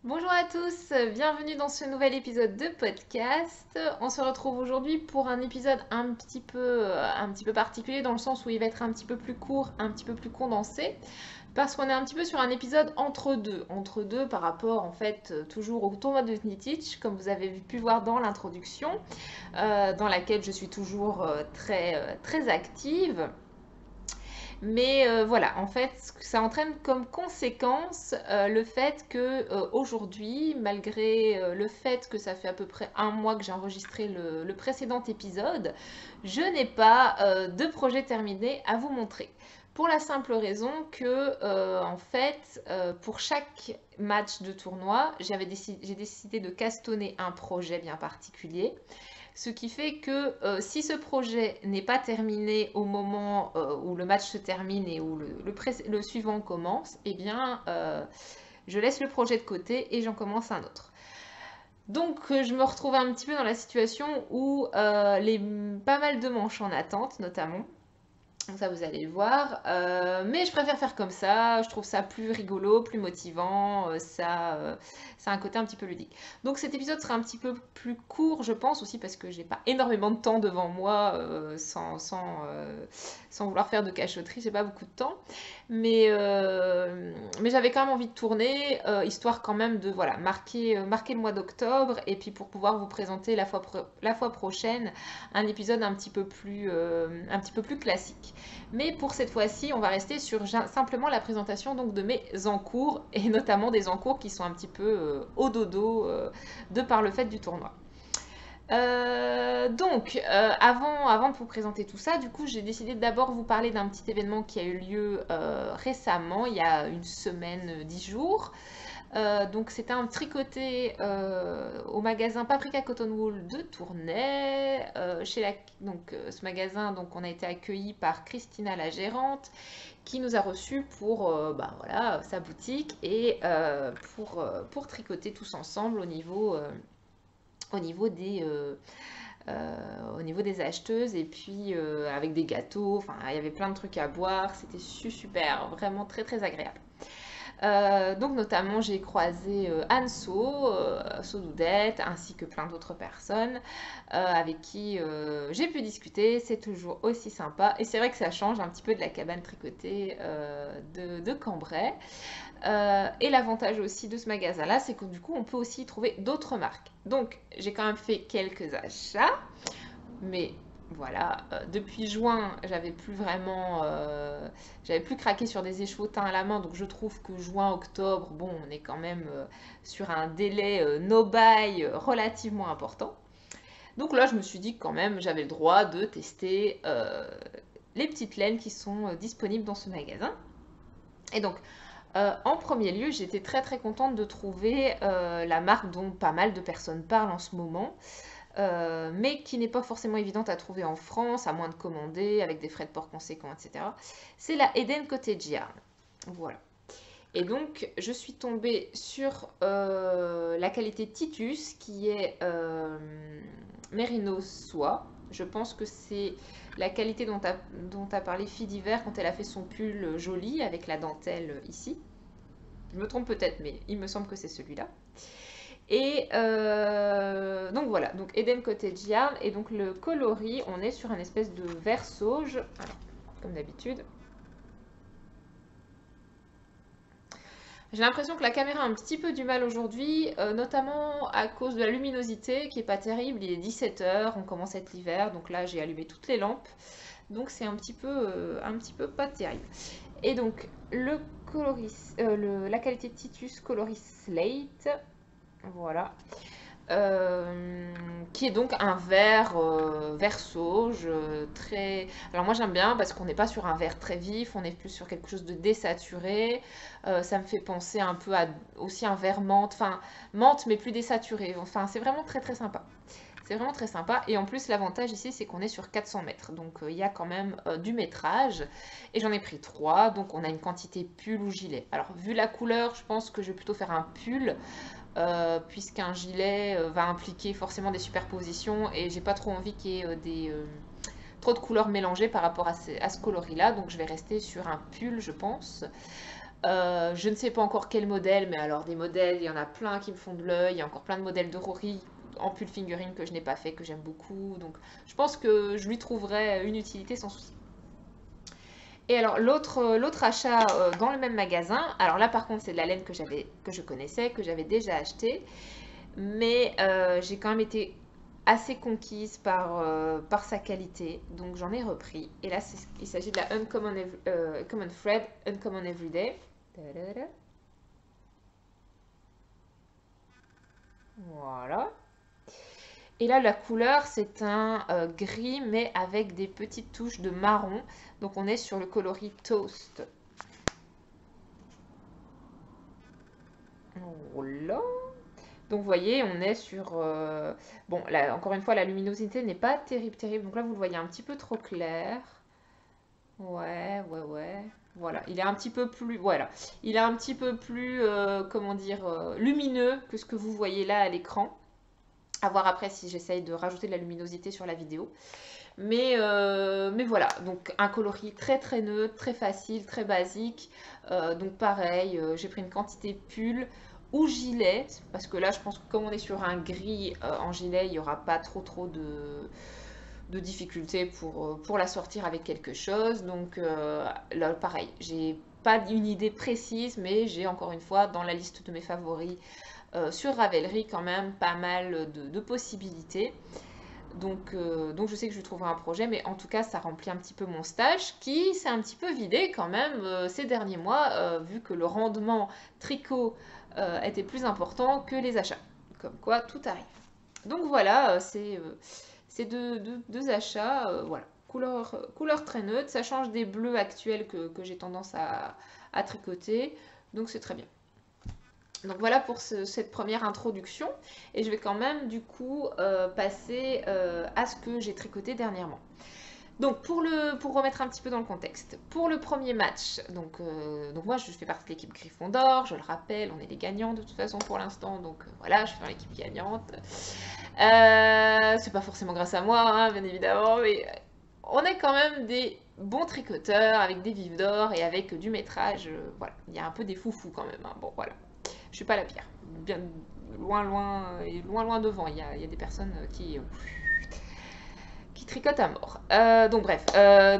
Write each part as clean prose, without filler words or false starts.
Bonjour à tous, bienvenue dans ce nouvel épisode de podcast. On se retrouve aujourd'hui pour un épisode un petit peu particulier dans le sens où il va être un petit peu plus court, un petit peu plus condensé, parce qu'on est un petit peu sur un épisode entre deux par rapport en fait toujours au tournoi de Teach, comme vous avez pu voir dans l'introduction, dans laquelle je suis toujours très active. Mais voilà, en fait, ça entraîne comme conséquence le fait que aujourd'hui, malgré le fait que ça fait à peu près un mois que j'ai enregistré le précédent épisode, je n'ai pas de projet terminé à vous montrer. Pour la simple raison que, en fait, pour chaque match de tournoi, j'ai décidé de castonner un projet bien particulier. Ce qui fait que si ce projet n'est pas terminé au moment où le match se termine et où le suivant commence, eh bien, je laisse le projet de côté et j'en commence un autre. Donc, je me retrouve un petit peu dans la situation où pas mal de manches en attente, notamment. Donc ça, vous allez le voir. Mais je préfère faire comme ça. Je trouve ça plus rigolo, plus motivant. Ça a un côté un petit peu ludique. Donc cet épisode sera un petit peu plus court, je pense, aussi parce que j'ai pas énormément de temps devant moi, sans vouloir faire de cachotterie. J'ai pas beaucoup de temps. Mais j'avais quand même envie de tourner, histoire quand même de voilà, marquer le mois d'octobre. Et puis pour pouvoir vous présenter la fois prochaine un épisode un petit peu plus classique. Mais pour cette fois-ci, on va rester sur simplement la présentation donc, de mes encours, et notamment des encours qui sont un petit peu au dodo de par le fait du tournoi. Avant de vous présenter tout ça, du coup, j'ai décidé d'abord vous parler d'un petit événement qui a eu lieu récemment, il y a une semaine, 10 jours. Donc c'était un tricoté au magasin Paprika Cotton Wool de Tournai. Ce magasin, donc, on a été accueilli par Christina, la gérante, qui nous a reçus pour bah, voilà, sa boutique et pour tricoter tous ensemble au niveau au niveau des acheteuses et puis avec des gâteaux. Enfin, il y avait plein de trucs à boire. C'était super, vraiment très agréable. Donc notamment j'ai croisé Anso, Sodoudette, ainsi que plein d'autres personnes avec qui j'ai pu discuter. C'est toujours aussi sympa et c'est vrai que ça change un petit peu de la cabane tricotée de Cambrai. Et l'avantage aussi de ce magasin-là, c'est que du coup on peut aussi y trouver d'autres marques. Donc j'ai quand même fait quelques achats, mais voilà, depuis juin, j'avais plus craqué sur des écheveaux-teints à la main, donc je trouve que juin, octobre, bon, on est quand même sur un délai no buy relativement important. Donc là, je me suis dit que quand même, j'avais le droit de tester les petites laines qui sont disponibles dans ce magasin. Et donc, en premier lieu, j'étais très contente de trouver la marque dont pas mal de personnes parlent en ce moment, mais qui n'est pas forcément évidente à trouver en France, à moins de commander, avec des frais de port conséquents, etc. C'est la Eden Cottage Yarn. Voilà. Et donc, je suis tombée sur la qualité Titus, qui est Merino Soie. Je pense que c'est la qualité dont a parlé Fille d'hiver quand elle a fait son pull joli avec la dentelle ici. Je me trompe peut-être, mais il me semble que c'est celui-là. Et donc voilà, donc Eden Cottage Yarn. Et donc le coloris, on est sur un espèce de vert sauge, alors, comme d'habitude. J'ai l'impression que la caméra a un petit peu du mal aujourd'hui, notamment à cause de la luminosité qui est pas terrible. Il est 17 h, on commence à être l'hiver, donc là j'ai allumé toutes les lampes. Donc c'est un petit peu pas terrible. Et donc la qualité Titus Coloris Slate, voilà. Qui est donc un vert sauge très. Alors moi j'aime bien parce qu'on n'est pas sur un vert très vif, on est plus sur quelque chose de désaturé. Ça me fait penser un peu à aussi un vert menthe, enfin menthe mais plus désaturé. Enfin c'est vraiment très sympa. C'est vraiment très sympa. Et en plus, l'avantage ici, c'est qu'on est sur 400 mètres. Donc, il y a quand même du métrage. Et j'en ai pris 3. Donc, on a une quantité pull ou gilet. Alors, vu la couleur, je pense que je vais plutôt faire un pull. Puisqu'un gilet va impliquer forcément des superpositions. Et j'ai pas trop envie qu'il y ait trop de couleurs mélangées par rapport à ce coloris-là. Donc, je vais rester sur un pull, je pense. Je ne sais pas encore quel modèle, mais alors des modèles, il y en a plein qui me font de l'œil. Il y a encore plein de modèles de Rory en pull fingering que je n'ai pas fait, que j'aime beaucoup. Donc je pense que je lui trouverai une utilité sans souci. Et alors l'autre achat dans le même magasin, alors là par contre c'est de la laine que je connaissais, que j'avais déjà acheté, mais j'ai quand même été assez conquise par sa qualité, donc j'en ai repris. Et là il s'agit de la Common Thread Uncommon Everyday. Voilà. Et là, la couleur, c'est un gris, mais avec des petites touches de marron. Donc, on est sur le coloris Toast. Voilà. Donc, vous voyez, on est sur... bon, là, encore une fois, la luminosité n'est pas terrible, terrible. Donc là, vous le voyez un petit peu trop clair. Ouais, ouais, ouais. Voilà, il est un petit peu plus... Voilà. Il est un petit peu plus, comment dire, lumineux que ce que vous voyez là à l'écran. À voir après si j'essaye de rajouter de la luminosité sur la vidéo. Mais voilà, donc un coloris très très neutre, très facile, très basique. Donc pareil, j'ai pris une quantité pull ou gilet, parce que là je pense que comme on est sur un gris en gilet, il n'y aura pas trop de difficultés pour la sortir avec quelque chose. Donc là pareil, j'ai pas une idée précise, mais j'ai encore une fois dans la liste de mes favoris sur Ravelry quand même pas mal de possibilités. Donc je sais que je trouverai un projet, mais en tout cas, ça remplit un petit peu mon stage qui s'est un petit peu vidé quand même ces derniers mois, vu que le rendement tricot était plus important que les achats. Comme quoi, tout arrive. Donc voilà, c'est deux achats, voilà. Couleur très neutre, ça change des bleus actuels que j'ai tendance à tricoter, donc c'est très bien. Donc voilà pour cette première introduction et je vais quand même du coup passer à ce que j'ai tricoté dernièrement. Donc pour remettre un petit peu dans le contexte, pour le premier match, donc moi je fais partie de l'équipe Gryffondor, je le rappelle, on est les gagnants de toute façon pour l'instant, donc voilà, je suis dans l'équipe gagnante. C'est pas forcément grâce à moi, hein, bien évidemment, mais on est quand même des bons tricoteurs avec des vifs d'or et avec du métrage, voilà, il y a un peu des foufous quand même, hein. Bon voilà. Je suis pas la pire. Bien loin devant. Il y a des personnes qui tricotent à mort. Donc bref.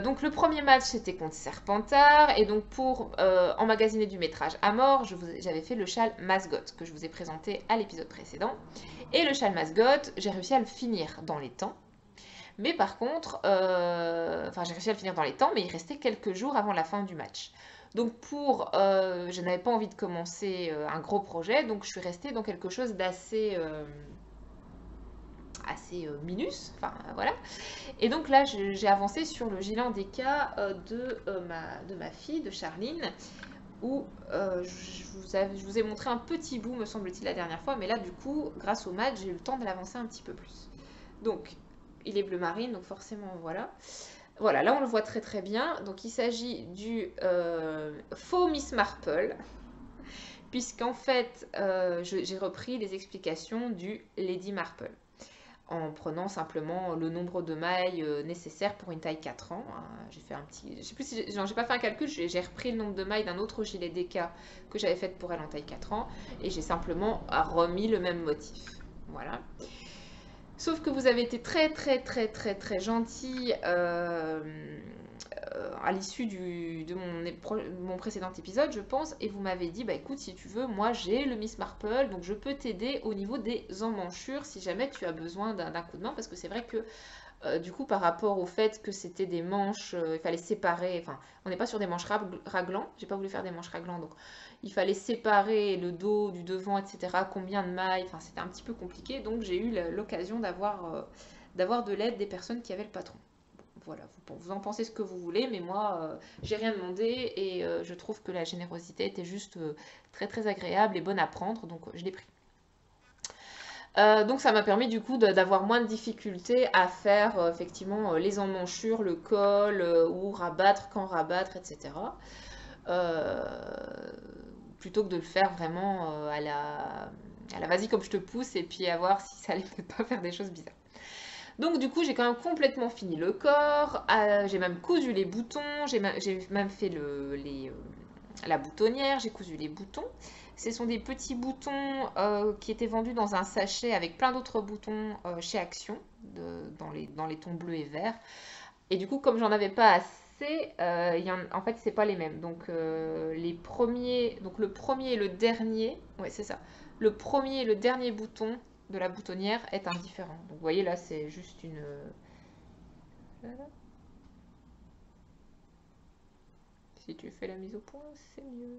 Donc le premier match c'était contre Serpentard. Et donc pour emmagasiner du métrage à mort, j'avais fait le châle Masgot que je vous ai présenté à l'épisode précédent. Et le châle Masgot, j'ai réussi à le finir dans les temps. Mais par contre, enfin j'ai réussi à le finir dans les temps, mais il restait quelques jours avant la fin du match. Donc je n'avais pas envie de commencer un gros projet, donc je suis restée dans quelque chose d'assez minus, enfin voilà. Et donc là j'ai avancé sur le gilet en déca de ma fille, de Charline, où je vous ai montré un petit bout, me semble-t-il, la dernière fois, mais là du coup, grâce au match, j'ai eu le temps de l'avancer un petit peu plus. Donc, il est bleu marine, donc forcément, voilà. Voilà, là on le voit très très bien. Donc il s'agit du faux Miss Marple, puisqu'en fait j'ai repris les explications du Lady Marple, en prenant simplement le nombre de mailles nécessaires pour une taille 4 ans. J'ai fait un petit... Je sais plus si j'ai pas fait un calcul, j'ai repris le nombre de mailles d'un autre gilet DK que j'avais fait pour elle en taille 4 ans, et j'ai simplement remis le même motif. Voilà. Sauf que vous avez été très très très très très gentil à l'issue de mon précédent épisode, je pense, et vous m'avez dit, bah écoute, si tu veux, moi j'ai le Miss Marple, donc je peux t'aider au niveau des emmanchures si jamais tu as besoin d'un coup de main, parce que c'est vrai que du coup, par rapport au fait que c'était des manches, il fallait séparer, enfin, on n'est pas sur des manches raglants, j'ai pas voulu faire des manches raglants, donc il fallait séparer le dos du devant, etc. Combien de mailles, enfin, c'était un petit peu compliqué, donc j'ai eu l'occasion d'avoir de l'aide des personnes qui avaient le patron. Voilà, vous en pensez ce que vous voulez, mais moi, j'ai rien demandé et je trouve que la générosité était juste très très agréable et bonne à prendre, donc je l'ai pris. Donc ça m'a permis du coup d'avoir moins de difficultés à faire effectivement les emmanchures, le col ou rabattre quand rabattre, etc. Plutôt que de le faire vraiment à la vas-y comme je te pousse et puis à voir si ça allait peut-être pas faire des choses bizarres. Donc du coup j'ai quand même complètement fini le corps, j'ai même cousu les boutons, j'ai même fait la boutonnière, j'ai cousu les boutons. Ce sont des petits boutons qui étaient vendus dans un sachet avec plein d'autres boutons chez Action, dans les tons bleus et verts. Et du coup, comme j'en avais pas assez, en fait, c'est pas les mêmes. Donc, les premiers, donc le premier et le dernier, ouais, c'est ça. Le premier et le dernier bouton de la boutonnière est indifférent. Donc, vous voyez là, c'est juste une. Voilà. Si tu fais la mise au point, c'est mieux.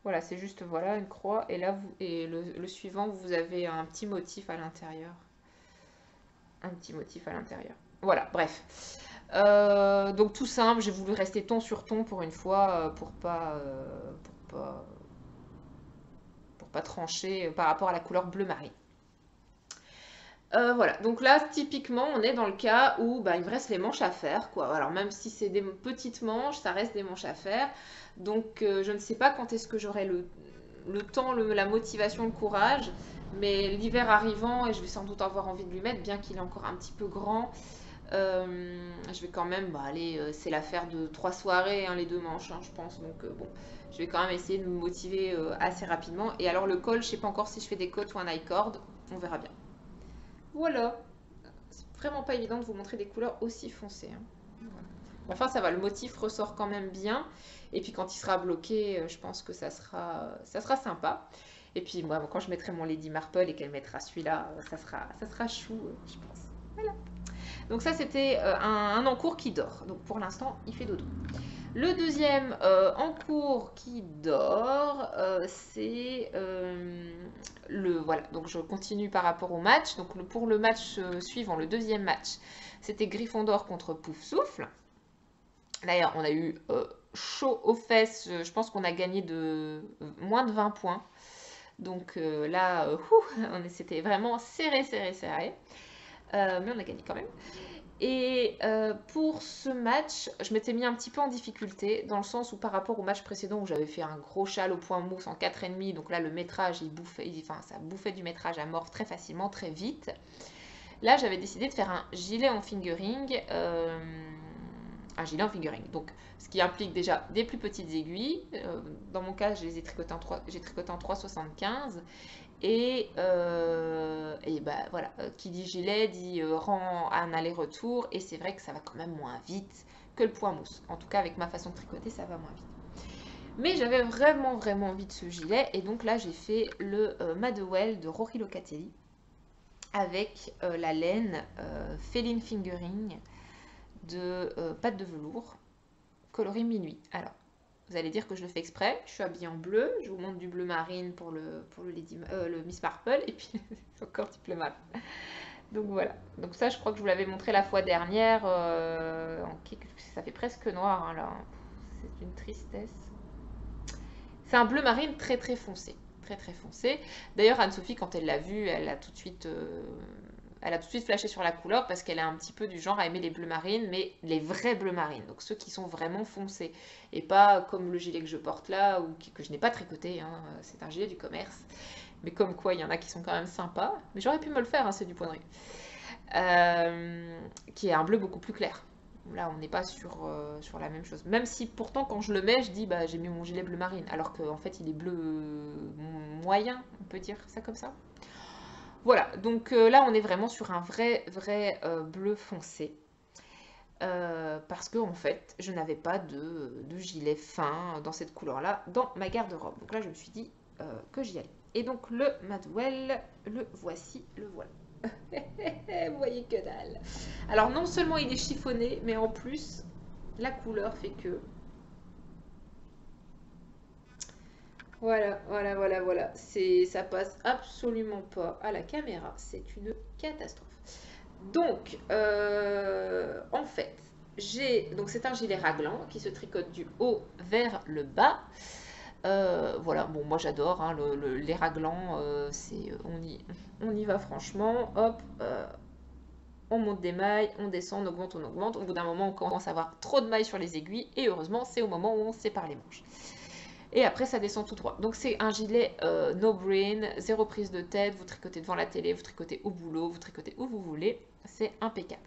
Voilà, c'est juste voilà une croix et là et le suivant vous avez un petit motif à l'intérieur, un petit motif à l'intérieur. Voilà, bref. Donc tout simple, j'ai voulu rester ton sur ton pour une fois pour pas trancher par rapport à la couleur bleu marine. Voilà, donc là, typiquement, on est dans le cas où bah, il me reste les manches à faire, quoi. Alors, même si c'est des petites manches, ça reste des manches à faire. Donc, je ne sais pas quand est-ce que j'aurai le temps, la motivation, le courage. Mais l'hiver arrivant, et je vais sans doute avoir envie de lui mettre, bien qu'il est encore un petit peu grand, je vais quand même, bah, allez, c'est l'affaire de 3 soirées, hein, les 2 manches, hein, je pense. Donc, bon, je vais quand même essayer de me motiver assez rapidement. Et alors, le col, je sais pas encore si je fais des côtes ou un I-cord, on verra bien. Voilà, c'est vraiment pas évident de vous montrer des couleurs aussi foncées, hein. Voilà. Enfin, ça va, le motif ressort quand même bien. Et puis quand il sera bloqué, je pense que ça sera sympa. Et puis moi, quand je mettrai mon Lady Marple et qu'elle mettra celui-là, ça sera chou, je pense. Voilà. Donc ça, c'était un encours qui dort. Donc pour l'instant, il fait dodo. Le deuxième en cours qui dort, c'est voilà. Donc je continue par rapport au match. Donc pour le match suivant, le deuxième match, c'était Gryffondor contre Poufsouffle. D'ailleurs, on a eu chaud aux fesses. Je pense qu'on a gagné de moins de 20 points. Donc là, c'était vraiment serré, serré, serré. Mais on a gagné quand même. Et pour ce match, je m'étais mis un petit peu en difficulté, dans le sens où par rapport au match précédent où j'avais fait un gros châle au point mousse en 4,5, donc là le métrage, ça bouffait du métrage à mort très facilement, très vite. Là j'avais décidé de faire un gilet en fingering, donc ce qui implique déjà des plus petites aiguilles. Dans mon cas, je les ai tricotées j'ai tricoté en 3,75. Et bah, voilà, qui dit gilet dit rang un aller-retour. Et c'est vrai que ça va quand même moins vite que le point mousse. En tout cas, avec ma façon de tricoter, ça va moins vite. Mais j'avais vraiment, vraiment envie de ce gilet. Et donc là, j'ai fait le Madewell de Rory Locatelli avec la laine Feline Fingering de pâte de velours coloris minuit. Alors, vous allez dire que je le fais exprès. Je suis habillée en bleu. Je vous montre du bleu marine pour le Miss Marple. Et puis, c'est encore du bleu marine. Donc voilà. Donc ça, je crois que je vous l'avais montré la fois dernière. Ça fait presque noir, hein, là. C'est une tristesse. C'est un bleu marine très très foncé. Très très foncé. D'ailleurs, Anne-Sophie, quand elle l'a vu, elle a tout de suite flashé sur la couleur parce qu'elle est un petit peu du genre à aimer les bleus marines, mais les vrais bleus marines, donc ceux qui sont vraiment foncés, et pas comme le gilet que je porte là, ou que je n'ai pas tricoté, hein, c'est un gilet du commerce, mais comme quoi il y en a qui sont quand même sympas, mais j'aurais pu me le faire, hein, c'est du poinerie, qui est un bleu beaucoup plus clair. Là, on n'est pas sur la même chose. Même si pourtant, quand je le mets, je dis bah j'ai mis mon gilet bleu marine, alors qu'en fait il est bleu moyen, on peut dire ça comme ça. Voilà, donc là on est vraiment sur un vrai bleu foncé. Parce que en fait, je n'avais pas de gilet fin dans cette couleur-là dans ma garde-robe. Donc là, je me suis dit que j'y allais. Et donc le Madewell, le voici, le voilà. Vous voyez que dalle. Alors non seulement il est chiffonné, mais en plus, la couleur fait que... Voilà. Ça passe absolument pas à la caméra. C'est une catastrophe. Donc, en fait, donc c'est un gilet raglan qui se tricote du haut vers le bas. Voilà, bon, moi j'adore, hein, les raglans, on y va franchement. Hop, on monte des mailles, on descend, on augmente. Au bout d'un moment, on commence à avoir trop de mailles sur les aiguilles. Et heureusement, c'est au moment où on sépare les manches. Et après, ça descend tout droit. Donc, c'est un gilet no brain, zéro prise de tête. Vous tricotez devant la télé, vous tricotez au boulot, vous tricotez où vous voulez. C'est impeccable.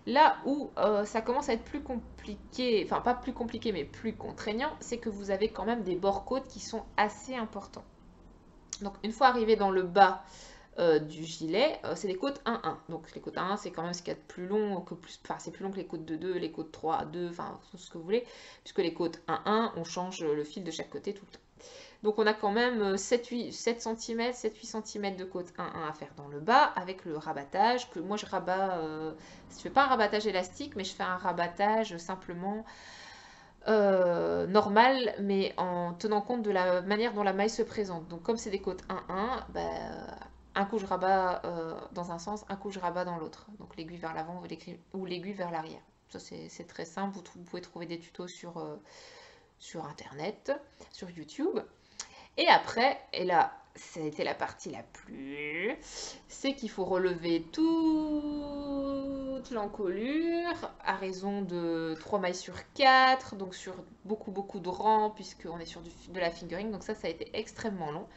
Là où ça commence à être plus compliqué, enfin pas plus compliqué mais plus contraignant, c'est que vous avez quand même des bords-côtes qui sont assez importants. Donc une fois arrivé dans le bas du gilet, c'est les côtes 1-1. Donc les côtes 1-1, c'est quand même ce qu'il y a de plus long que plus. Enfin, c'est plus long que les côtes de 2, les côtes 3-2, enfin tout ce que vous voulez, puisque les côtes 1-1, on change le fil de chaque côté tout le temps. Donc on a quand même 7 cm, 7-8 cm de côte 1-1 à faire dans le bas, avec le rabattage, que moi je rabats, je fais pas un rabattage élastique, mais je fais un rabattage simplement normal, mais en tenant compte de la manière dont la maille se présente. Donc comme c'est des côtes 1-1, bah, un coup je rabats dans un sens, un coup je rabats dans l'autre. Donc l'aiguille vers l'avant ou l'aiguille vers l'arrière. Ça c'est très simple, vous pouvez trouver des tutos sur internet, sur YouTube. Et après, et là, ça a été la partie la plus... c'est qu'il faut relever toute l'encolure à raison de 3 mailles sur 4, donc sur beaucoup de rangs, puisqu'on est sur de la fingering, donc ça a été extrêmement long.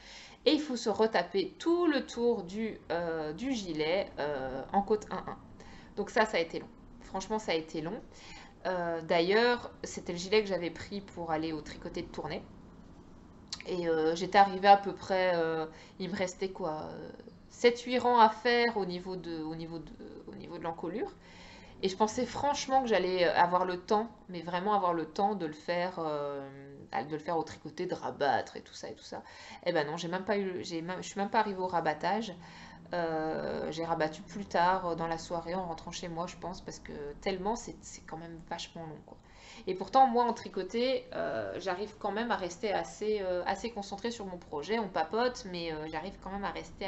Et il faut se retaper tout le tour du gilet en côte 1-1. Donc ça a été long. Franchement, ça a été long. D'ailleurs, c'était le gilet que j'avais pris pour aller au tricoté de tournée. Et j'étais arrivée à peu près, il me restait quoi, 7-8 rangs à faire au niveau de l'encolure. Et je pensais franchement que j'allais avoir le temps, mais vraiment avoir le temps de le faire au tricoté, de rabattre et tout ça et tout ça. Eh ben non, j'ai même pas eu, je suis même pas arrivée au rabattage. J'ai rabattu plus tard dans la soirée en rentrant chez moi, je pense, parce que tellement c'est quand même vachement long, quoi. Et pourtant, moi en tricoté, j'arrive quand même à rester assez concentrée sur mon projet. On papote, mais j'arrive quand même à rester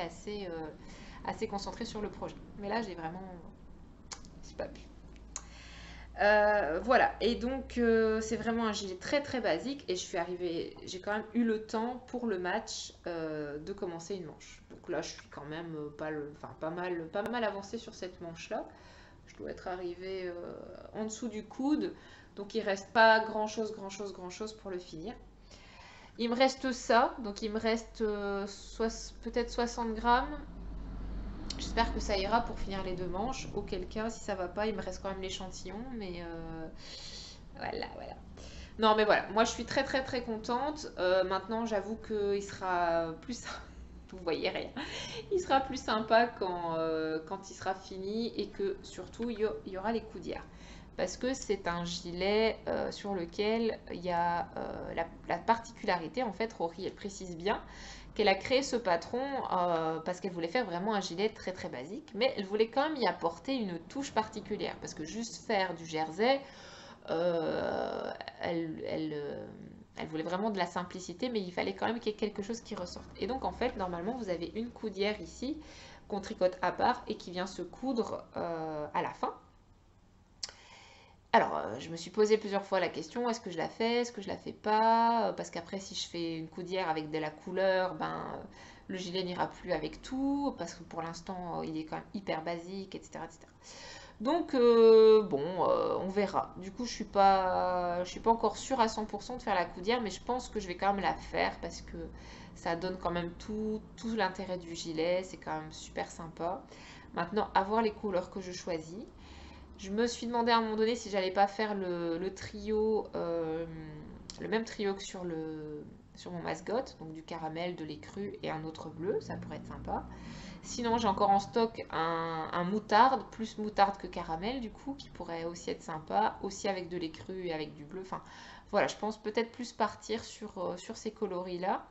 assez concentrée sur le projet. Mais là, j'ai pas pu. Voilà, et donc c'est vraiment un gilet très basique et j'ai quand même eu le temps pour le match de commencer une manche. Donc là je suis quand même pas mal avancée sur cette manche là. Je dois être arrivée en dessous du coude, donc il reste pas grand chose pour le finir. Il me reste ça, donc il me reste peut-être 60 grammes. J'espère que ça ira pour finir les 2 manches. Auquel cas, si ça va pas, il me reste quand même l'échantillon. Mais voilà. Non, mais voilà. Moi, je suis très contente. Maintenant, j'avoue qu'il sera plus... Vous voyez rien. Il sera plus sympa quand il sera fini et que surtout, il y aura les coudières. Parce que c'est un gilet sur lequel il y a la particularité, en fait, Rory, elle précise bien, qu'elle a créé ce patron parce qu'elle voulait faire vraiment un gilet très basique, mais elle voulait quand même y apporter une touche particulière, parce que juste faire du jersey, euh, elle voulait vraiment de la simplicité, mais il fallait quand même qu'il y ait quelque chose qui ressorte. Et donc en fait, normalement, vous avez une coudière ici qu'on tricote à part et qui vient se coudre à la fin. Alors, je me suis posé plusieurs fois la question, est-ce que je la fais, est-ce que je la fais pas? Parce qu'après, si je fais une coudière avec de la couleur, ben, le gilet n'ira plus avec tout, parce que pour l'instant, il est quand même hyper basique, etc. etc. Donc, bon, on verra. Du coup, je suis pas encore sûre à 100% de faire la coudière, mais je pense que je vais quand même la faire, parce que ça donne quand même tout l'intérêt du gilet, c'est quand même super sympa. Maintenant, à voir les couleurs que je choisis. Je me suis demandé à un moment donné si j'allais pas faire le trio, le même trio que sur mon mascotte, donc du caramel, de l'écru et un autre bleu, ça pourrait être sympa. Sinon, j'ai encore en stock un moutarde, plus moutarde que caramel du coup, qui pourrait aussi être sympa, aussi avec de l'écru et avec du bleu. Enfin, voilà, je pense peut-être plus partir sur ces coloris-là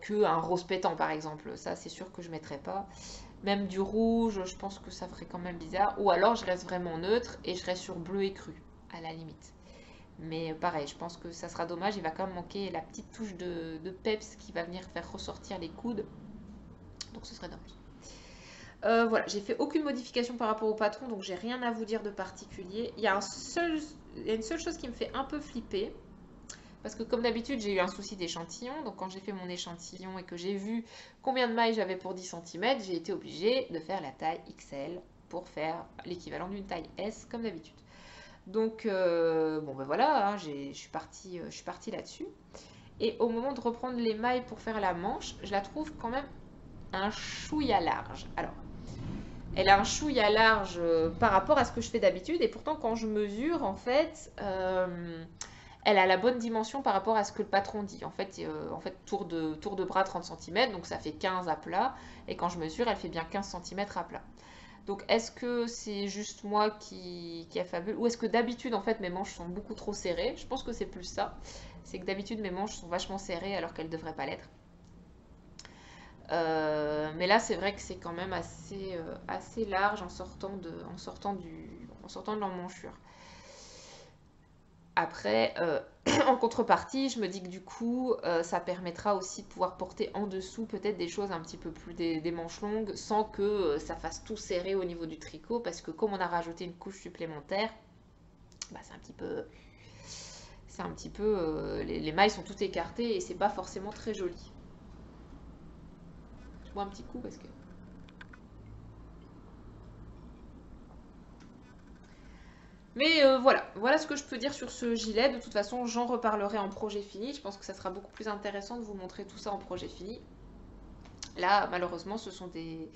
qu'un rose pétant par exemple. Ça, c'est sûr que je ne mettrai pas. Même du rouge, je pense que ça ferait quand même bizarre. Ou alors je reste vraiment neutre et je reste sur bleu et cru, à la limite. Mais pareil, je pense que ça sera dommage. Il va quand même manquer la petite touche de peps qui va venir faire ressortir les coudes. Donc ce serait dommage. Voilà, j'ai fait aucune modification par rapport au patron, donc j'ai rien à vous dire de particulier. Il y a une seule chose qui me fait un peu flipper. Parce que comme d'habitude, j'ai eu un souci d'échantillon. Donc quand j'ai fait mon échantillon et que j'ai vu combien de mailles j'avais pour 10 cm, j'ai été obligée de faire la taille XL pour faire l'équivalent d'une taille S comme d'habitude. Donc bon ben voilà, hein, je suis partie là-dessus. Et au moment de reprendre les mailles pour faire la manche, je la trouve quand même un chouïa large. Alors, Elle a un chouïa large par rapport à ce que je fais d'habitude. Et pourtant, quand je mesure, en fait, elle a la bonne dimension par rapport à ce que le patron dit. En fait tour de bras 30 cm, donc ça fait 15 à plat. Et quand je mesure, elle fait bien 15 cm à plat. Donc est-ce que c'est juste moi qui affabule ou est-ce que d'habitude en fait mes manches sont beaucoup trop serrées? Je pense que c'est plus ça. C'est que d'habitude mes manches sont vachement serrées alors qu'elles ne devraient pas l'être. Mais là c'est vrai que c'est quand même assez large en sortant de l'emmanchure. Après, en contrepartie, je me dis que du coup, ça permettra aussi de pouvoir porter en dessous peut-être des choses un petit peu plus des manches longues sans que ça fasse tout serré au niveau du tricot parce que comme on a rajouté une couche supplémentaire, bah, les mailles sont toutes écartées et c'est pas forcément très joli. Je bois un petit coup parce que... Mais voilà ce que je peux dire sur ce gilet. De toute façon, j'en reparlerai en projet fini. Je pense que ça sera beaucoup plus intéressant de vous montrer tout ça en projet fini. Là, malheureusement, ce sont des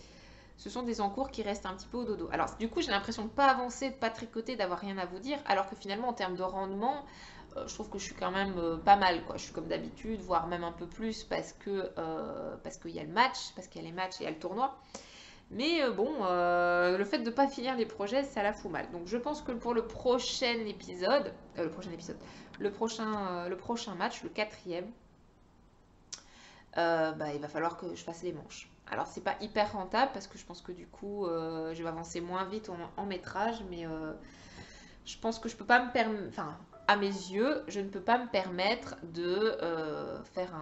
encours qui restent un petit peu au dodo. Alors, du coup, j'ai l'impression de ne pas avancer, de ne pas tricoter, d'avoir rien à vous dire, alors que finalement, en termes de rendement, je trouve que je suis quand même pas mal, quoi. Je suis comme d'habitude, voire même un peu plus, parce qu'il y a le match, parce qu'il y a les matchs et il y a le tournoi. Mais le fait de ne pas finir les projets, ça la fout mal. Donc, je pense que pour le prochain épisode, le prochain match, le quatrième, il va falloir que je fasse les manches. Alors c'est pas hyper rentable parce que je pense que du coup je vais avancer moins vite en métrage, mais je pense que je peux pas me permettre, enfin à mes yeux, je ne peux pas me permettre de faire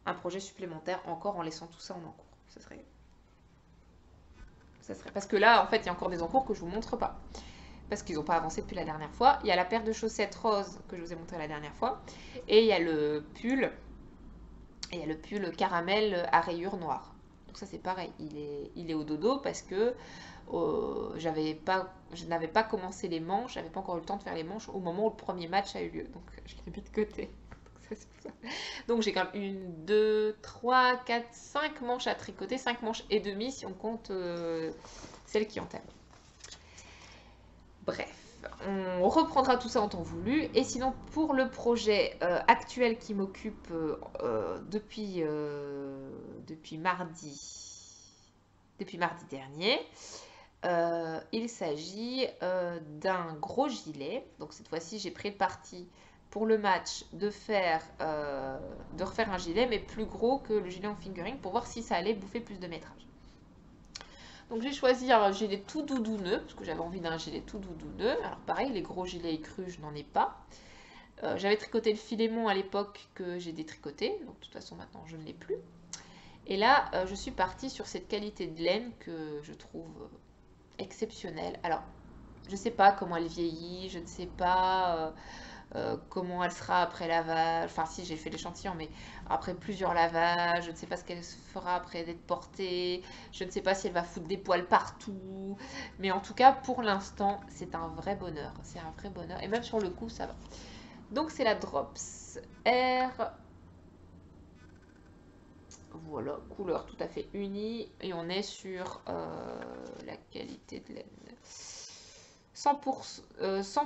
un projet supplémentaire encore en laissant tout ça en encours. Ça serait parce que là en fait il y a encore des encours que je vous montre pas parce qu'ils n'ont pas avancé depuis la dernière fois. Il y a la paire de chaussettes roses que je vous ai montré la dernière fois et il y a le pull. Et il y a le pull caramel à rayures noires. Donc ça c'est pareil, il est au dodo parce que je n'avais pas commencé les manches, j'avais pas encore eu le temps de faire les manches au moment où le premier match a eu lieu. Donc je l'ai mis de côté. Donc j'ai quand même 1, 2, 3, 4, 5 manches à tricoter, 5 manches et demie si on compte celles qui ont terminé. Bref, on reprendra tout ça en temps voulu. Et sinon, pour le projet actuel qui m'occupe depuis mardi dernier, il s'agit d'un gros gilet. Donc cette fois-ci, j'ai pris le parti pour le match de refaire un gilet, mais plus gros que le gilet en fingering pour voir si ça allait bouffer plus de métrage. Donc j'ai choisi un gilet tout doudouneux, parce que j'avais envie d'un gilet tout doudouneux. Alors pareil, les gros gilets écrus, je n'en ai pas. J'avais tricoté le filémon à l'époque que j'ai détricoté, donc de toute façon maintenant je ne l'ai plus. Et là, je suis partie sur cette qualité de laine que je trouve exceptionnelle. Alors, je ne sais pas comment elle vieillit, je ne sais pas comment elle sera après lavage. Enfin, si, j'ai fait l'échantillon, mais après plusieurs lavages, je ne sais pas ce qu'elle fera après d'être portée. Je ne sais pas si elle va foutre des poils partout. Mais en tout cas, pour l'instant, c'est un vrai bonheur. C'est un vrai bonheur. Et même sur le coup, ça va. Donc, c'est la Drops R. Voilà, couleur tout à fait unie. Et on est sur la qualité de laine. 100%,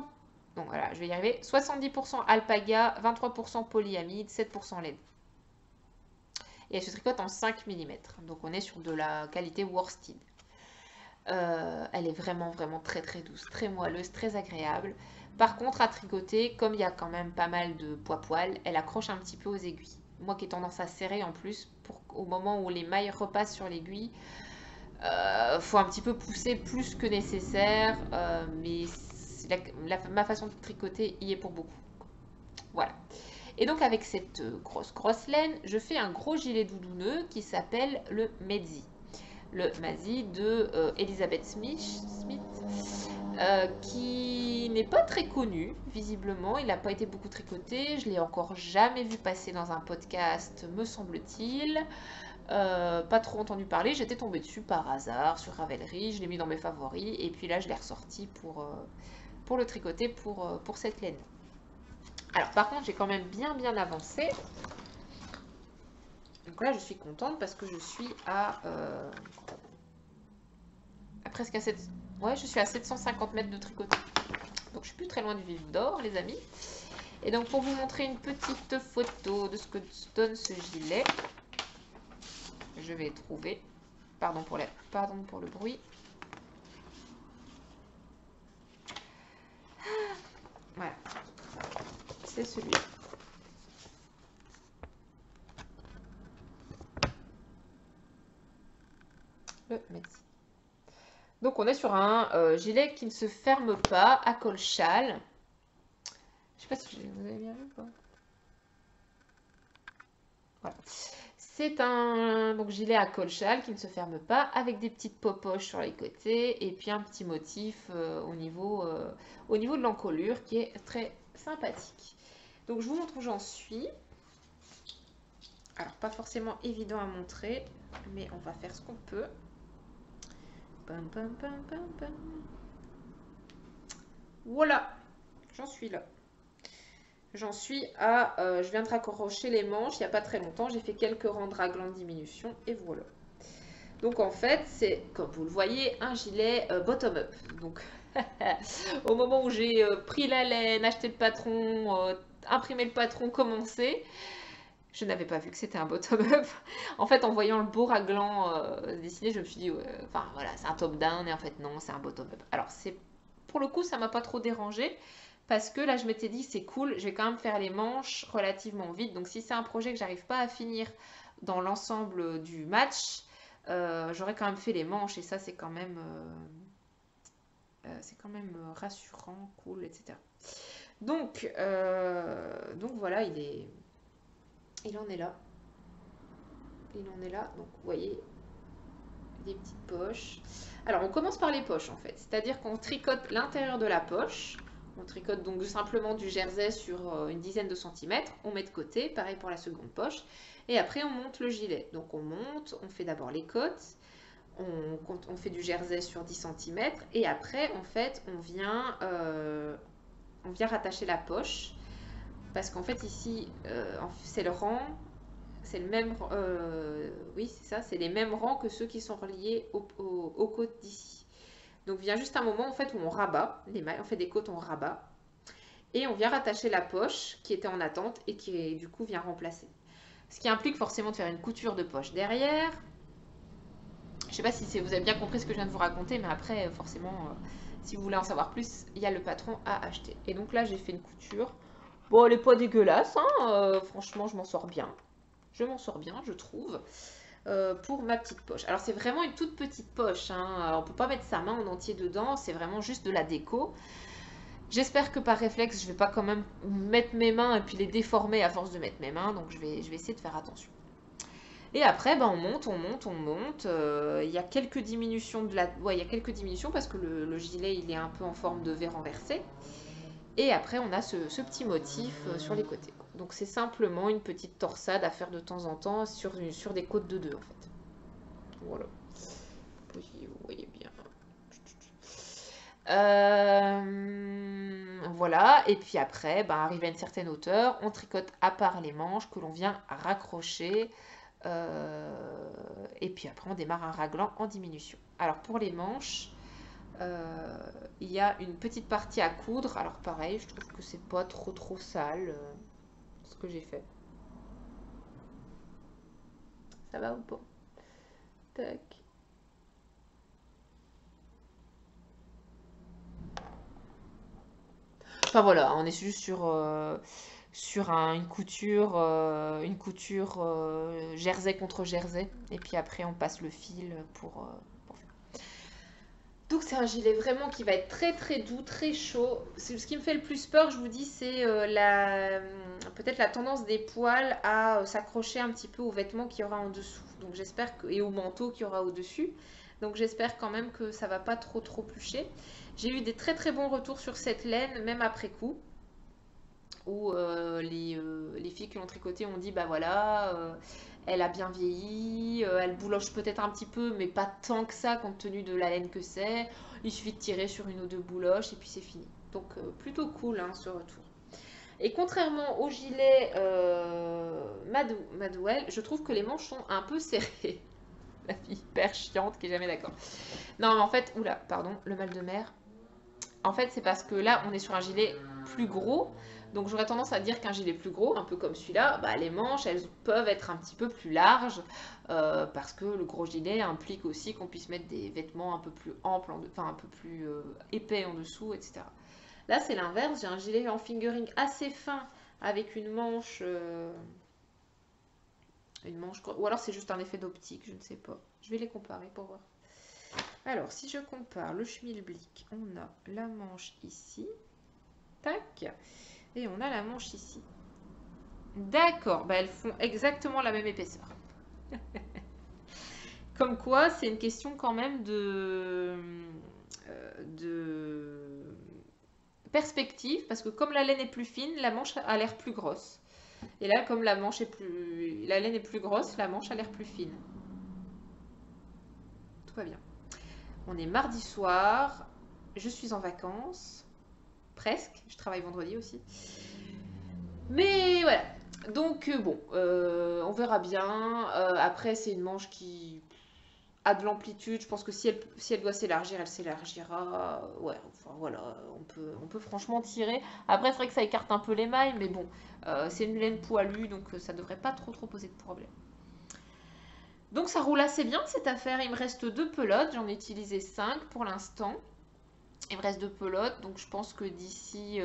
donc voilà, je vais y arriver. 70% alpaga, 23% polyamide, 7% laine. Et elle se tricote en 5 mm. Donc on est sur de la qualité worsted. Elle est vraiment très douce, très moelleuse, très agréable. Par contre, à tricoter, comme il y a quand même pas mal de poil, elle accroche un petit peu aux aiguilles. Moi qui ai tendance à serrer en plus, au moment où les mailles repassent sur l'aiguille, faut un petit peu pousser plus que nécessaire, mais ma façon de tricoter y est pour beaucoup. Voilà. Et donc avec cette grosse laine, je fais un gros gilet doudouneux qui s'appelle le Mezzi. Le Mezzi de Elizabeth Smith, qui n'est pas très connu, visiblement. Il n'a pas été beaucoup tricoté. Je l'ai encore jamais vu passer dans un podcast, me semble-t-il. Pas trop entendu parler, j'étais tombée dessus par hasard sur Ravelry, je l'ai mis dans mes favoris et puis là je l'ai ressorti pour le tricoter pour cette laine. Alors par contre j'ai quand même bien avancé. Donc là je suis contente parce que je suis à presque à 7... Ouais, je suis à 750 mètres de tricotage. Donc, je suis plus très loin du vif d'or, les amis. Et donc, pour vous montrer une petite photo de ce que donne ce gilet, je vais trouver... Pardon pour le bruit. Voilà. C'est celui-là. Merci. Donc on est sur un gilet qui ne se ferme pas, à col châle. Je sais pas si vous avez bien vu ou pas. Voilà. C'est un donc, gilet à col châle qui ne se ferme pas, avec des petites popoches sur les côtés et puis un petit motif au niveau de l'encolure qui est très sympathique. Donc je vous montre où j'en suis. Alors pas forcément évident à montrer, mais on va faire ce qu'on peut. Pam, pam, pam, pam, pam. Voilà, j'en suis là. J'en suis à... je viens de raccrocher les manches il n'y a pas très longtemps. J'ai fait quelques rangs de raglan de diminution et voilà. Donc en fait, c'est, comme vous le voyez, un gilet bottom-up. Donc au moment où j'ai pris la laine, acheté le patron, imprimé le patron, commencé, je n'avais pas vu que c'était un bottom-up. En fait, en voyant le beau raglan dessiné, je me suis dit, enfin voilà, c'est un top-down et en fait non, c'est un bottom-up. Alors c'est, pour le coup, ça m'a pas trop dérangé. Parce que là, je m'étais dit, c'est cool, je vais quand même faire les manches relativement vite. Donc, si c'est un projet que j'arrive pas à finir dans l'ensemble du match, j'aurais quand même fait les manches. Et ça, c'est quand même rassurant, cool, etc. Donc voilà, il en est là. Il en est là. Donc, vous voyez, des petites poches. Alors, on commence par les poches, en fait. C'est-à-dire qu'on tricote l'intérieur de la poche. On tricote donc simplement du jersey sur une dizaine de centimètres. On met de côté, pareil pour la seconde poche. Et après, on monte le gilet. Donc, on monte, on fait d'abord les côtes. On fait du jersey sur 10 centimètres. Et après, en fait, on vient rattacher la poche. Parce qu'en fait, ici, c'est le rang... C'est le même... oui, c'est ça. C'est les mêmes rangs que ceux qui sont reliés aux côtes d'ici. Donc, il vient juste un moment en fait où on rabat les mailles, on fait des côtes, on rabat. Et on vient rattacher la poche qui était en attente et qui du coup vient remplacer. Ce qui implique forcément de faire une couture de poche derrière. Je ne sais pas si vous avez bien compris ce que je viens de vous raconter, mais après, forcément, si vous voulez en savoir plus, il y a le patron à acheter. Et donc là, j'ai fait une couture. Bon, elle n'est pas dégueulasse, hein, franchement, je m'en sors bien. Je m'en sors bien, je trouve. Pour ma petite poche. Alors c'est vraiment une toute petite poche, hein. On peut pas mettre sa main en entier dedans, c'est vraiment juste de la déco. J'espère que par réflexe je vais pas quand même mettre mes mains et puis les déformer à force de mettre mes mains, donc je vais essayer de faire attention. Et après ben, on monte. Il y a quelques diminutions il y a quelques diminutions parce que le gilet il est un peu en forme de V renversé. Et après on a ce petit motif sur les côtés. Donc c'est simplement une petite torsade à faire de temps en temps sur des côtes de 2 en fait. Voilà. Vous voyez bien. Voilà. Et puis après, ben, arrivé à une certaine hauteur, on tricote à part les manches que l'on vient raccrocher. Et puis après, on démarre un raglan en diminution. Alors pour les manches, il y a une petite partie à coudre. Alors pareil, je trouve que c'est pas trop sale ce que j'ai fait. Ça va ou pas? Tac. Enfin voilà, on est juste sur une couture jersey contre jersey. Et puis après, on passe le fil pour faire. Donc c'est un gilet vraiment qui va être très doux, très chaud. Ce qui me fait le plus peur, je vous dis, c'est peut-être la tendance des poils à s'accrocher un petit peu aux vêtements qu'il y aura en dessous. Donc j'espère et au manteau qu'il y aura au-dessus. Donc j'espère quand même que ça va pas trop plucher. J'ai eu des très bons retours sur cette laine, même après coup, où les filles qui l'ont tricoté ont dit bah voilà, elle a bien vieilli, elle bouloche peut-être un petit peu, mais pas tant que ça compte tenu de la laine que c'est. Il suffit de tirer sur une ou deux bouloches et puis c'est fini. Donc plutôt cool hein, ce retour. Et contrairement au gilet Madewell, je trouve que les manches sont un peu serrées. La fille hyper chiante qui est jamais d'accord. Non, mais en fait, oula, pardon, le mal de mer. En fait, c'est parce que là, on est sur un gilet plus gros. Donc, j'aurais tendance à dire qu'un gilet plus gros, un peu comme celui-là, bah, les manches, elles peuvent être un petit peu plus larges. Parce que le gros gilet implique aussi qu'on puisse mettre des vêtements un peu plus amples, enfin un peu plus épais en dessous, etc. Là, c'est l'inverse. J'ai un gilet en fingering assez fin avec une manche, ou alors c'est juste un effet d'optique, je ne sais pas. Je vais les comparer pour voir. Alors, si je compare le schmilblick, on a la manche ici, tac, et on a la manche ici. D'accord, bah elles font exactement la même épaisseur. Comme quoi, c'est une question quand même de perspective, parce que comme la laine est plus fine, la manche a l'air plus grosse. Et là, comme la laine est plus grosse, la manche a l'air plus fine. Tout va bien. On est mardi soir, je suis en vacances, presque, je travaille vendredi aussi. Mais voilà, donc bon, on verra bien. Après, c'est une manche qui a de l'amplitude. Je pense que si elle doit s'élargir, elle s'élargira. Ouais, enfin voilà, on peut franchement tirer. Après, c'est vrai que ça écarte un peu les mailles, mais bon, c'est une laine poilue, donc ça devrait pas trop poser de problème. Donc ça roule assez bien cette affaire. Il me reste 2 pelotes, j'en ai utilisé 5 pour l'instant. Il me reste 2 pelotes, donc je pense que d'ici,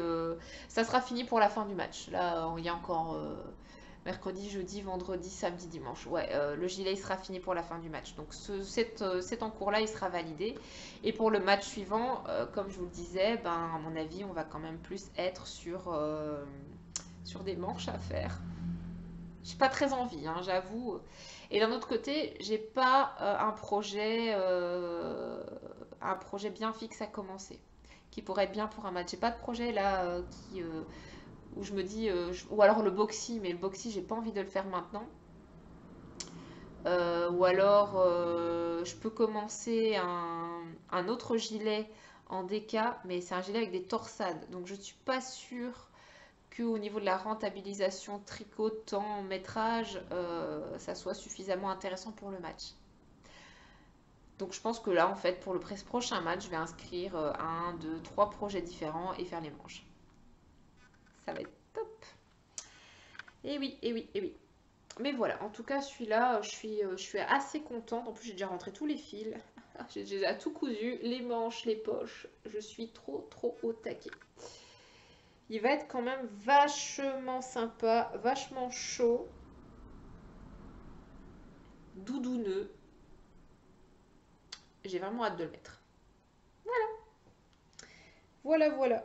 ça sera fini pour la fin du match. Là, il y a encore mercredi, jeudi, vendredi, samedi, dimanche. Ouais, le gilet il sera fini pour la fin du match. Donc cet encours-là, il sera validé. Et pour le match suivant, comme je vous le disais, ben, à mon avis, on va quand même plus être sur des manches à faire. J'ai pas très envie, hein, j'avoue. Et d'un autre côté, j'ai pas un projet bien fixe à commencer, qui pourrait être bien pour un match. J'ai pas de projet là où je me dis, ou alors le boxy, mais le boxy, j'ai pas envie de le faire maintenant. Ou alors, je peux commencer un autre gilet en DK, mais c'est un gilet avec des torsades, donc je suis pas sûre qu'au niveau de la rentabilisation tricot, temps, métrage, ça soit suffisamment intéressant pour le match. Donc je pense que là, en fait, pour le prochain match, je vais inscrire 1, 2, 3 projets différents et faire les manches. Ça va être top. Et oui, et oui, et oui. Mais voilà, en tout cas, celui-là, je suis assez contente. En plus, j'ai déjà rentré tous les fils. J'ai déjà tout cousu, les manches, les poches. Je suis trop au taquet. Il va être quand même vachement sympa, vachement chaud, doudouneux. J'ai vraiment hâte de le mettre. Voilà.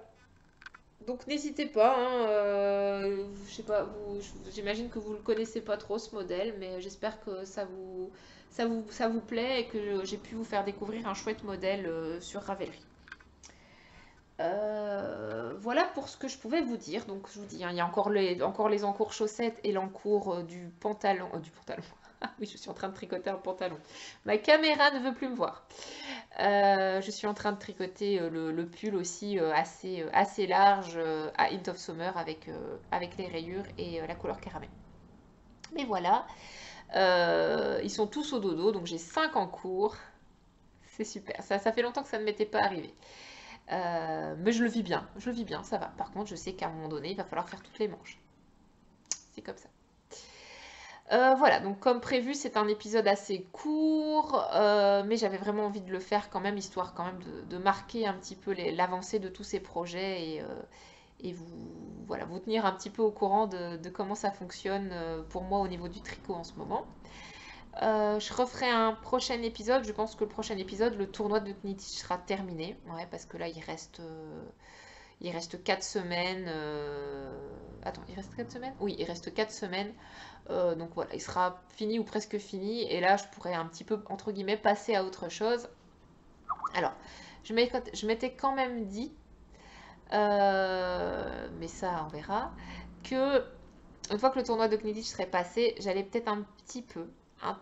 Donc n'hésitez pas, hein, je sais pas, j'imagine que vous le connaissez pas trop ce modèle, mais j'espère que ça vous plaît et que j'ai pu vous faire découvrir un chouette modèle sur Ravelry. Voilà pour ce que je pouvais vous dire. Donc je vous dis, hein, il y a encore les encours chaussettes et l'encours du pantalon. Du pantalon. Ah oui, je suis en train de tricoter un pantalon. Ma caméra ne veut plus me voir. Je suis en train de tricoter le pull aussi assez large à Hint of Summer avec les rayures et la couleur caramel. Mais voilà, ils sont tous au dodo, donc j'ai 5 en cours. C'est super, ça fait longtemps que ça ne m'était pas arrivé. Mais je le vis bien, ça va. Par contre, je sais qu'à un moment donné, il va falloir faire toutes les manches. C'est comme ça. Voilà, donc comme prévu, c'est un épisode assez court, mais j'avais vraiment envie de le faire quand même, histoire quand même de marquer un petit peu l'avancée de tous ces projets et vous tenir un petit peu au courant de comment ça fonctionne pour moi au niveau du tricot en ce moment. Je referai un prochain épisode. Je pense que le prochain épisode, le tournoi de Knittich sera terminé. Ouais, parce que là, il reste 4 semaines. Attends, il reste 4 semaines? Oui, il reste 4 semaines. Donc voilà, il sera fini ou presque fini. Et là, je pourrais un petit peu, entre guillemets, passer à autre chose. Alors, je m'étais quand même dit, mais ça, on verra, que une fois que le tournoi de Knittich serait passé, j'allais peut-être un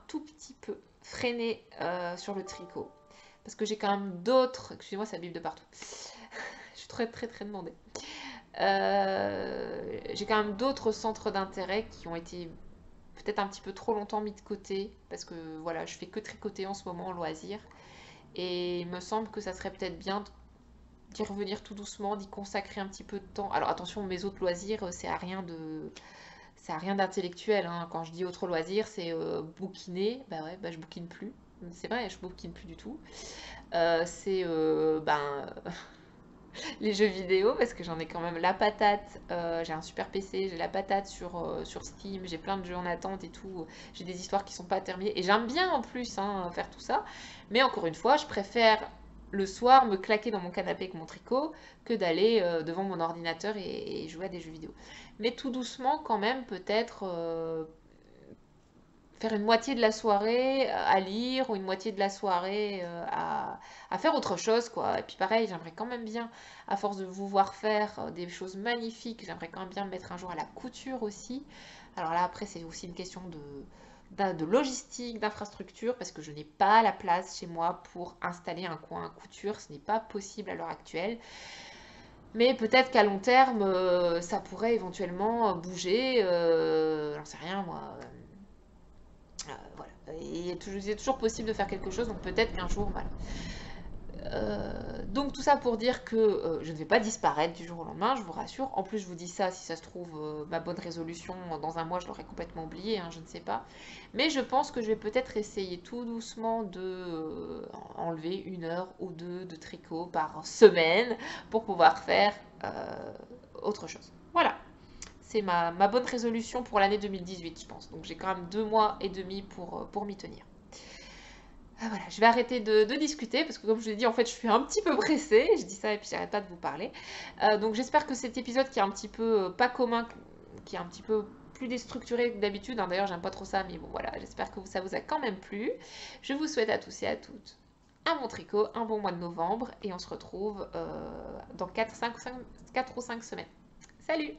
tout petit peu freiner sur le tricot. Parce que j'ai quand même d'autres... Excusez-moi, ça bip de partout. Je suis très demandée. J'ai quand même d'autres centres d'intérêt qui ont été peut-être un petit peu trop longtemps mis de côté, parce que voilà, je fais que tricoter en ce moment en loisir. Et il me semble que ça serait peut-être bien d'y revenir tout doucement, d'y consacrer un petit peu de temps. Alors attention, mes autres loisirs, c'est à rien d'intellectuel, hein. Quand je dis autres loisirs, c'est bouquiner. Bah ouais, bah je bouquine plus. C'est vrai, je bouquine plus du tout. C'est les jeux vidéo, parce que j'en ai quand même la patate. J'ai un super PC, j'ai la patate sur Steam, j'ai plein de jeux en attente et tout. J'ai des histoires qui sont pas terminées. Et j'aime bien en plus, hein, faire tout ça. Mais encore une fois, je préfère le soir me claquer dans mon canapé avec mon tricot que d'aller devant mon ordinateur et jouer à des jeux vidéo. Mais tout doucement quand même, peut-être faire une moitié de la soirée à lire ou une moitié de la soirée à faire autre chose, quoi. Et puis pareil, j'aimerais quand même bien, à force de vous voir faire des choses magnifiques, j'aimerais quand même bien me mettre un jour à la couture aussi. Alors là, après, c'est aussi une question de logistique, d'infrastructure, parce que je n'ai pas la place chez moi pour installer un coin à couture. Ce n'est pas possible à l'heure actuelle. Mais peut-être qu'à long terme, ça pourrait éventuellement bouger. J'en sais rien, moi. Voilà. Il est toujours possible de faire quelque chose, donc peut-être qu'un jour, voilà. Donc tout ça pour dire que je ne vais pas disparaître du jour au lendemain, je vous rassure. En plus, je vous dis ça, si ça se trouve, ma bonne résolution, dans un mois, je l'aurais complètement oublié, hein, je ne sais pas. Mais je pense que je vais peut-être essayer tout doucement de enlever 1 heure ou 2 de tricot par semaine pour pouvoir faire autre chose. Voilà. C'est ma bonne résolution pour l'année 2018, je pense. Donc j'ai quand même 2 mois et demi pour m'y tenir. Ah, voilà, je vais arrêter de discuter parce que comme je vous l'ai dit, en fait, je suis un petit peu pressée. Je dis ça et puis j'arrête pas de vous parler. Donc j'espère que cet épisode qui est un petit peu pas commun, qui est un petit peu plus déstructuré que d'habitude, hein, d'ailleurs j'aime pas trop ça, mais bon voilà, j'espère que ça vous a quand même plu. Je vous souhaite à tous et à toutes un bon tricot, un bon mois de novembre et on se retrouve dans 4 ou 5 semaines. Salut!